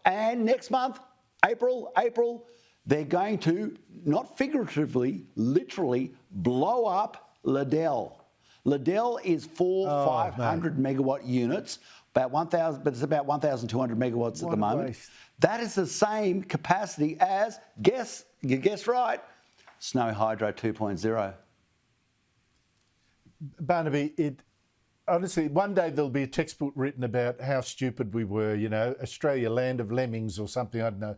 And next month, April, they're going to, not figuratively, literally blow up Liddell. Liddell is 500 megawatt units, about 1,000, but it's about 1,200 megawatts at the moment. Waste. That is the same capacity as, you guessed right, Snow Hydro 2.0. Barnaby, honestly, one day there'll be a textbook written about how stupid we were, you know, Australia, land of lemmings or something, I don't know.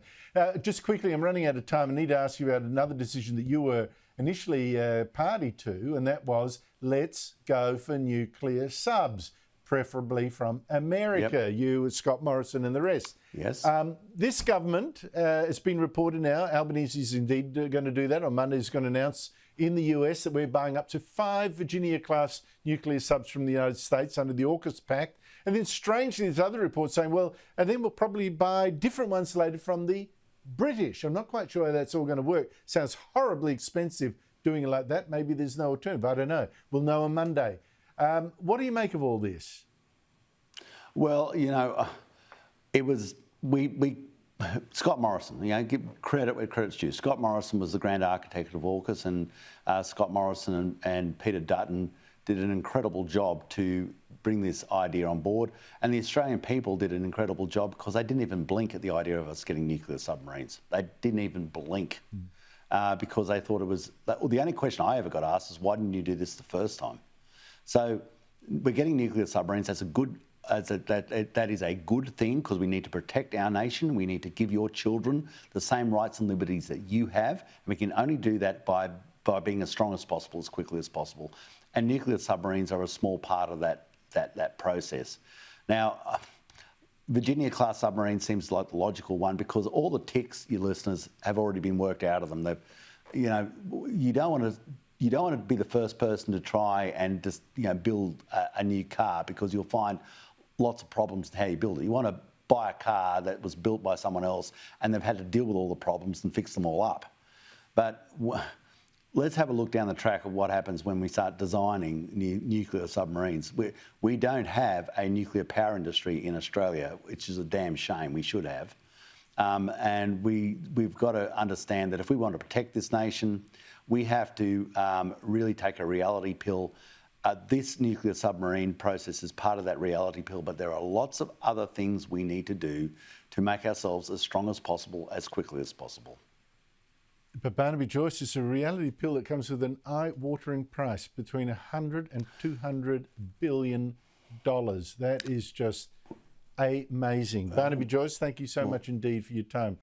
Just quickly, I'm running out of time. I need to ask you about another decision that you were initially party to, and that was let's go for nuclear subs, preferably from America. Yep. You, Scott Morrison and the rest. Yes. This government, it's been reported now, Albanese is indeed going to do that. On Monday, he's going to announce in the US that we're buying up to 5 Virginia-class nuclear subs from the United States under the AUKUS Pact. And then strangely, there's other reports saying, well, and then we'll probably buy different ones later from the British. I'm not quite sure how that's all going to work. Sounds horribly expensive doing it like that. Maybe there's no alternative. I don't know. We'll know on Monday. What do you make of all this? Well, you know, it was, Scott Morrison, you know, give credit where credit's due. Scott Morrison was the grand architect of AUKUS, and Scott Morrison and Peter Dutton did an incredible job to bring this idea on board. And the Australian people did an incredible job because they didn't even blink at the idea of us getting nuclear submarines. They didn't even blink because they thought it was, well, the only question I ever got asked is, why didn't you do this the first time? So we're getting nuclear submarines. That's a good, that is a good thing because we need to protect our nation. We need to give your children the same rights and liberties that you have. And we can only do that by being as strong as possible, as quickly as possible. And nuclear submarines are a small part of that process. Now, Virginia-class submarine seems like the logical one because all the ticks, your listeners, have already been worked out of them. They've, you know, you don't want to be the first person to try and just, you know, build a new car because you'll find lots of problems in how you build it. You want to buy a car that was built by someone else and they've had to deal with all the problems and fix them all up. But let's have a look down the track of what happens when we start designing nuclear submarines. We don't have a nuclear power industry in Australia, which is a damn shame. We should have. And we've got to understand that if we want to protect this nation, we have to really take a reality pill. This nuclear submarine process is part of that reality pill, but there are lots of other things we need to do to make ourselves as strong as possible, as quickly as possible. But Barnaby Joyce is a reality pill that comes with an eye-watering price between $100 and $200 billion. That is just amazing. Barnaby Joyce, thank you so much indeed for your time.